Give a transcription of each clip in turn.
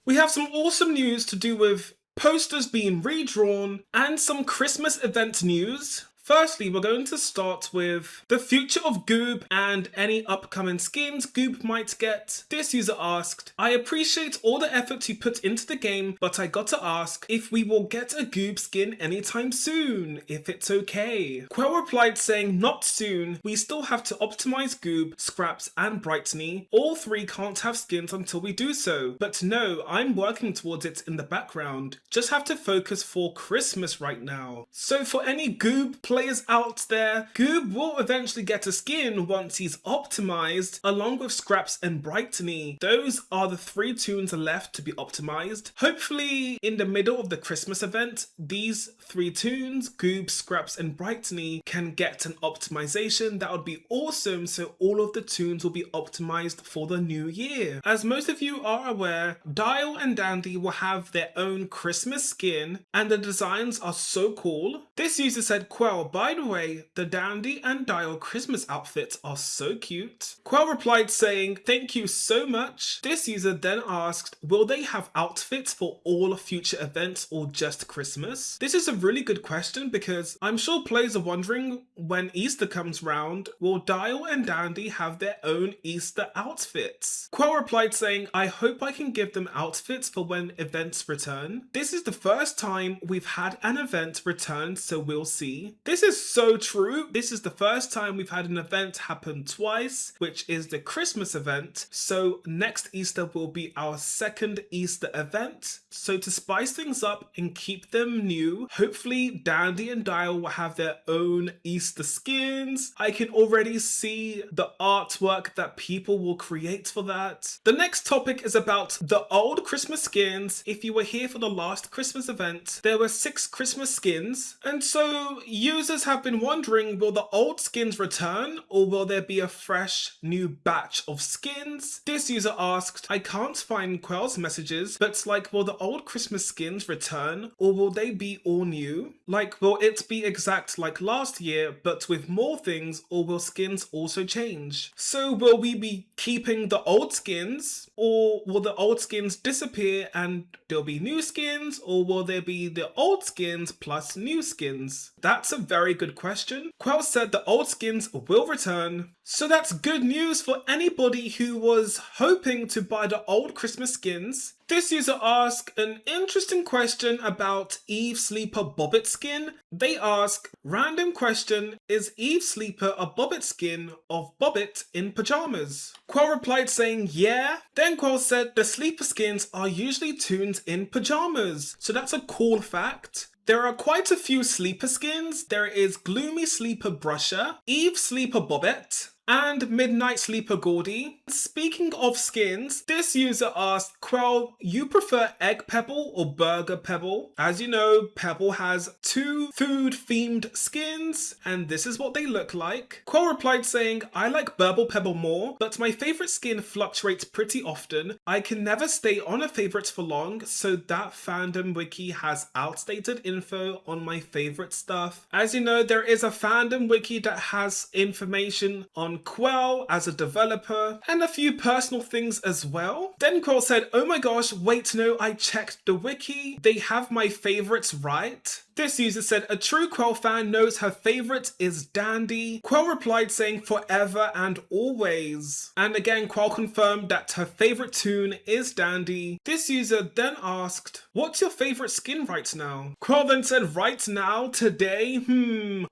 We have some awesome news to do with posters being redrawn and some Christmas event news. Firstly, we're going to start with the future of Goop and any upcoming skins Goop might get. This user asked, I appreciate all the effort you put into the game, but I got to ask if we will get a Goop skin anytime soon, if it's okay. Quell replied saying not soon, we still have to optimize Goop, Scraps and Brightney. All three can't have skins until we do so, but no, I'm working towards it in the background. Just have to focus for Christmas right now. So for any Goop players out there, Goop will eventually get a skin once he's optimized, along with Scraps and Brightney. Those are the three tunes left to be optimized. Hopefully in the middle of the Christmas event, these three tunes, Goop, Scraps and Brightney, can get an optimization. That would be awesome, so all of the tunes will be optimized for the new year. As most of you are aware, Dial and Dandy will have their own Christmas skin and the designs are so cool. This user said, Quell, by the way, the Dandy and Dial Christmas outfits are so cute. Quell replied saying, thank you so much. This user then asked, will they have outfits for all future events or just Christmas? This is a really good question because I'm sure players are wondering when Easter comes round, will Dial and Dandy have their own Easter outfits? Quell replied saying, I hope I can give them outfits for when events return. This is the first time we've had an event return, so we'll see. This is so true. This is the first time we've had an event happen twice, which is the Christmas event. So next Easter will be our second Easter event. So to spice things up and keep them new, hopefully Dandy and Dial will have their own Easter skins. I can already see the artwork that people will create for that. The next topic is about the old Christmas skins. If you were here for the last Christmas event, there were 6 Christmas skins. And so users have been wondering, will the old skins return or will there be a fresh new batch of skins? This user asked, I can't find Quell's messages, but like, will the old Christmas skins return or will they be all new? Like, will it be exact like last year but with more things, or will skins also change? So will we be keeping the old skins, or will the old skins disappear and there'll be new skins, or will there be the old skins plus new skins? That's a very good question. Quell said the old skins will return. So that's good news for anybody who was hoping to buy the old Christmas skins. This user asked an interesting question about Eve Sleeper Bobbit skin. They ask, random question, is Eve Sleeper a Bobbit skin of Bobbit in pajamas? Quell replied saying, yeah. Then Quell said the sleeper skins are usually tunes in pajamas. So that's a cool fact. There are quite a few sleeper skins. There is Gloomy Sleeper Brusher, Eve Sleeper Bobbit, and Midnight Sleeper Gordy. Speaking of skins, this user asked, Quell, you prefer Egg Pebble or Burger Pebble? As you know, Pebble has 2 food-themed skins, and this is what they look like. Quell replied saying, I like Burble Pebble more, but my favorite skin fluctuates pretty often. I can never stay on a favorite for long, so that fandom wiki has outdated info on my favorite stuff. As you know, there is a fandom wiki that has information on Quell as a developer and a few personal things as well. Then Quell said, oh my gosh, wait, no, I checked the wiki. They have my favorites right. This user said, a true Quell fan knows her favorite is Dandy. Quell replied saying forever and always. And again, Quell confirmed that her favorite tune is Dandy. This user then asked, what's your favorite skin right now? Quell then said, right now, today,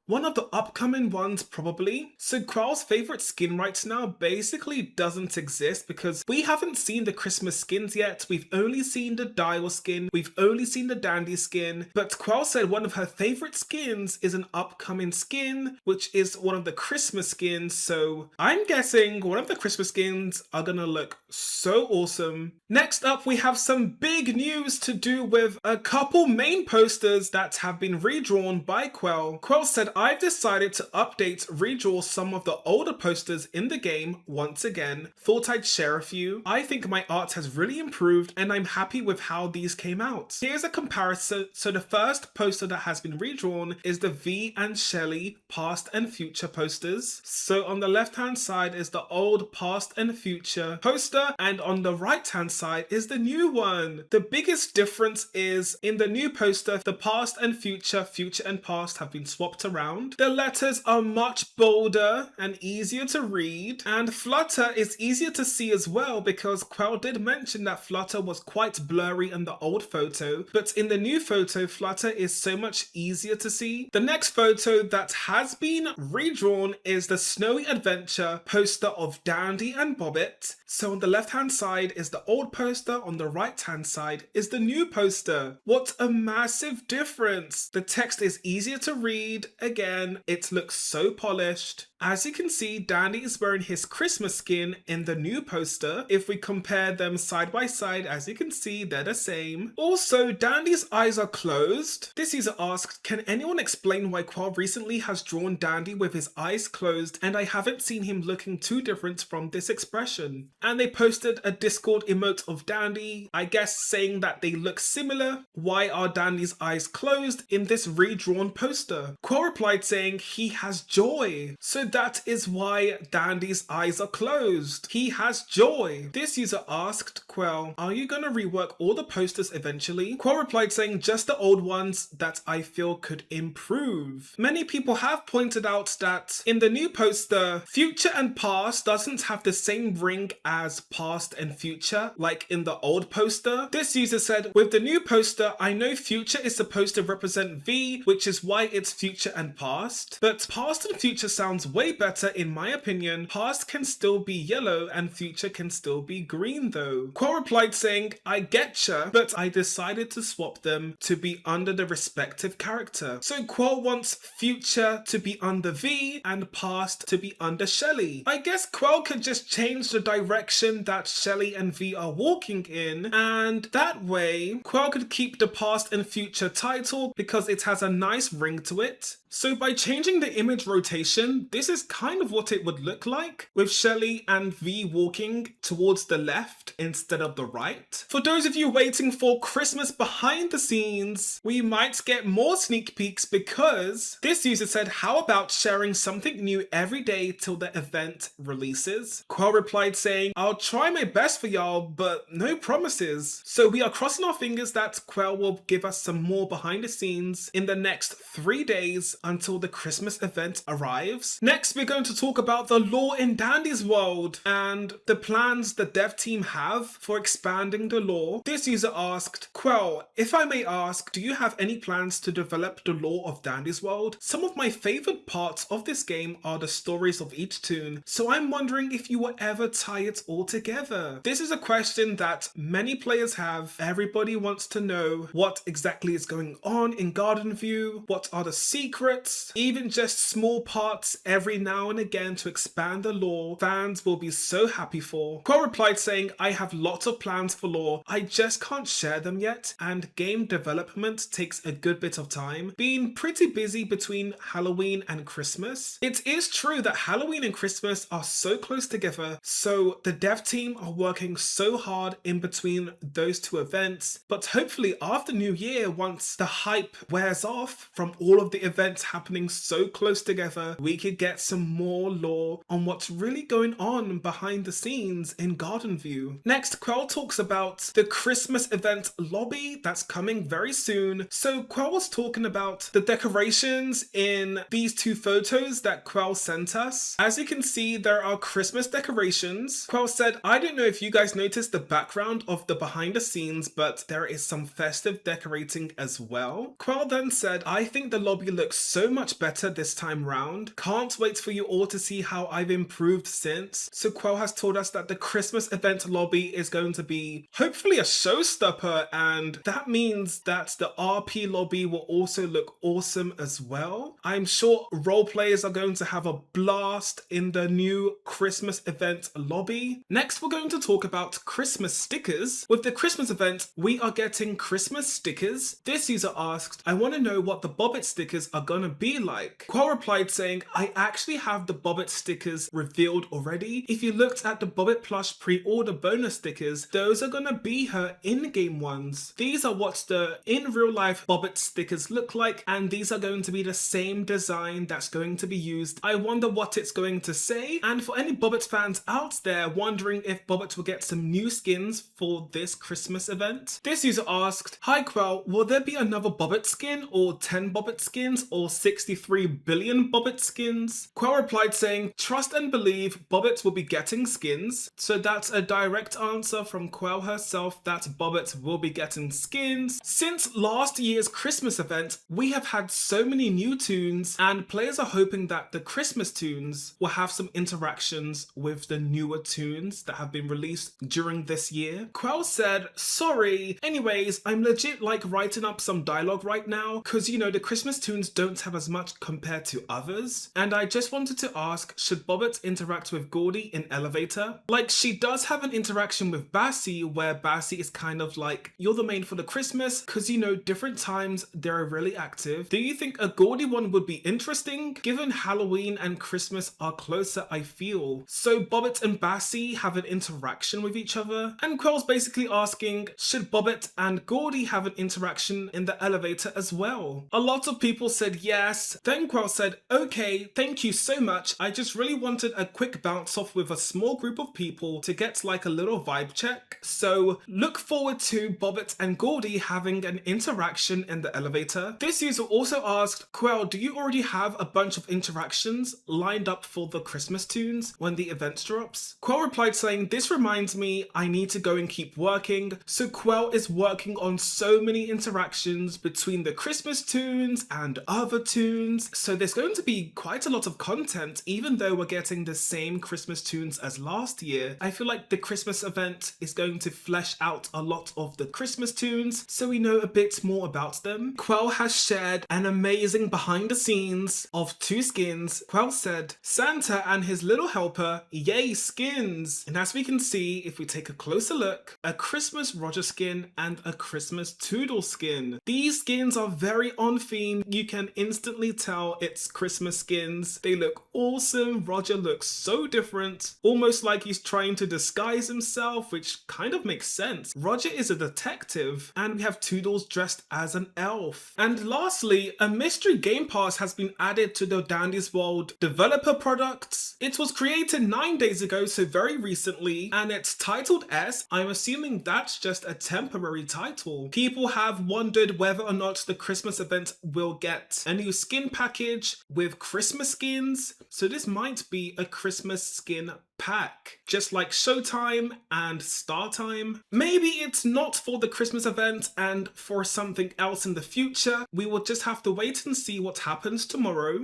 one of the upcoming ones probably. So Quell's favorite skin right now basically doesn't exist because we haven't seen the Christmas skins yet. We've only seen the Dial skin. We've only seen the Dandy skin. But Quell said one of her favorite skins is an upcoming skin, which is one of the Christmas skins. So I'm guessing one of the Christmas skins are gonna look so awesome. Next up, we have some big news to do with a couple main posters that have been redrawn by Quell. Quell said, I've decided to update, redraw some of the older posters in the game once again. Thought I'd share a few. I think my art has really improved and I'm happy with how these came out. Here's a comparison. So the first poster that has been redrawn is the V and Shelly past and future posters. So on the left hand side is the old past and future poster, poster, and on the right hand side is the new one. The biggest difference is in the new poster, the past and future and past have been swapped around. The letters are much bolder and easier to read, and Flutter is easier to see as well, because Quell did mention that Flutter was quite blurry in the old photo, but in the new photo, Flutter is so much easier to see. The next photo that has been redrawn is the Snowy Adventure poster of Dandy and Bobbit. So on the left hand side is the old poster, on the right hand side is the new poster. What a massive difference! The text is easier to read, again, it looks so polished. As you can see, Dandy is wearing his Christmas skin in the new poster. If we compare them side by side, as you can see, they're the same. Also, Dandy's eyes are closed. This user asked, can anyone explain why Quell recently has drawn Dandy with his eyes closed and I haven't seen him looking too different from this expression? And they posted a Discord emote of Dandy, I guess saying that they look similar. Why are Dandy's eyes closed in this redrawn poster? Quell replied saying he has joy. So that is why Dandy's eyes are closed. He has joy. This user asked Quell, are you gonna rework all the posters eventually? Quell replied saying just the old ones that I feel could improve. Many people have pointed out that in the new poster, future and past doesn't have the same ring as past and future like in the old poster. This user said, with the new poster, I know future is supposed to represent V, which is why it's future and past, but past and future sounds way better in my opinion. Past can still be yellow and future can still be green though. Quell replied saying, I getcha, but I decided to swap them to be under the respective character. So Quell wants future to be under V and past to be under Shelly. I guess Quell could just change the direction that Shelly and V are walking in, and that way Quell could keep the past and future title because it has a nice ring to it. So by changing the image rotation, this is kind of what it would look like, with Shelly and V walking towards the left instead of the right. For those of you waiting for Christmas behind the scenes, we might get more sneak peeks because this user said, how about sharing something new every day till the event releases? Quell replied saying, I'll try my best for y'all, but no promises. So we are crossing our fingers that Quell will give us some more behind the scenes in the next 3 days until the Christmas event arrives. Next, we're going to talk about the lore in Dandy's world and the plans the dev team have for expanding the lore. This user asked, Quell, if I may ask, do you have any plans to develop the lore of Dandy's world? Some of my favorite parts of this game are the stories of each toon, so I'm wondering if you will ever tie it all together. This is a question that many players have. Everybody wants to know what exactly is going on in Garden View, what are the secrets, even just small parts every now and again to expand the lore. Fans will be so happy for. Quell replied saying, I have lots of plans for lore, I just can't share them yet, and game development takes a good bit of time, being pretty busy between Halloween and Christmas. It is true that Halloween and Christmas are so close together, so the dev team are working so hard in between those two events, but hopefully after New Year, once the hype wears off from all of the events happening so close together, we could get some more lore on what's really going on behind the scenes in Garden View. Next, Quell talks about the Christmas event lobby that's coming very soon. So Quell was talking about the decorations in these two photos that Quell sent us. As you can see, there are Christmas decorations. Quell said, I don't know if you guys noticed the background of the behind the scenes, but there is some festive decorating as well. Quell then said, I think the lobby looks so much better this time round. Can't wait for you all to see how I've improved since. So Quell has told us that the Christmas event lobby is going to be hopefully a showstopper, and that means that the RP lobby will also look awesome as well. I'm sure role players are going to have a blast in the new Christmas event lobby. Next, we're going to talk about Christmas stickers. With the Christmas event, we are getting Christmas stickers. This user asked, I want to know what the Bobbit stickers are gonna be like. Quell replied saying, I actually have the Bobbit stickers revealed already. If you looked at the Bobbit plush pre-order bonus stickers, those are gonna be her in-game ones. These are what the in real life Bobbit stickers look like, and these are going to be the same design that's going to be used. I wonder what it's going to say. And for any Bobbit fans out there wondering if Bobbit will get some new skins for this Christmas event, this user asked, "Hi Quell, will there be another Bobbit skin, or 10 Bobbit skins, or 63 billion Bobbit skins?" Quell replied saying, "Trust and believe, Bobbit will be getting skins." So that's a direct answer from Quell herself that Bobbit will be getting skins. Since last year's Christmas event, we have had so many new toons, and players are hoping that the Christmas toons will have some interactions with the newer toons that have been released during this year. Quell said, "Sorry, anyways, I'm legit like writing up some dialogue right now, because you know the Christmas toons don't have as much compared to others, and I just wanted to ask, should Bobbit interact with Gordy in Elevator? Like, she does have an interaction with Bassie where Bassie is kind of like, you're the main for the Christmas, because you know different times they're really active. Do you think a Gordy one would be interesting? Given Halloween and Christmas are closer, I feel. So Bobbit and Bassie have an interaction with each other?" And Quell's basically asking, should Bobbit and Gordy have an interaction in the elevator as well? A lot of people said yes. Then Quell said, "Okay, thank you so much. I just really wanted a quick bounce off with a small group of people to get like a little vibe check. So look forward to Bobbit and Gordy having an interaction in the elevator." This user also asked, "Quell, do you already have a bunch of interactions lined up for the Christmas tunes when the event drops?" Quell replied saying, "This reminds me, I need to go and keep working." So Quell is working on so many interactions between the Christmas tunes and other tunes. So there's going to be quite a lot of content, even though we're getting the same Christmas tunes as last year. I feel like the Christmas event is going to flesh out a lot of the Christmas tunes, so we know a bit more about them. Quell has shared an amazing behind the scenes of 2 skins. Quell said, "Santa and his little helper, yay skins." And as we can see, if we take a closer look, a Christmas Roger skin and a Christmas Toodle skin. These skins are very on theme. You can instantly tell it's Christmas skins. They look awesome. Roger looks so different, almost like he's trying to disguise himself, which kind of makes sense. Roger is a detective, and we have Toodles dressed as an elf. And lastly, a mystery game pass has been added to the Dandy's World developer products. It was created 9 days ago, so very recently, and it's titled S. I'm assuming that's just a temporary title. People have wondered whether or not the Christmas event will get a new skin package with Christmas skins, so this might be a Christmas skin pack, just like Showtime and Startime. Maybe it's not for the Christmas event and for something else in the future. We will just have to wait and see what happens tomorrow.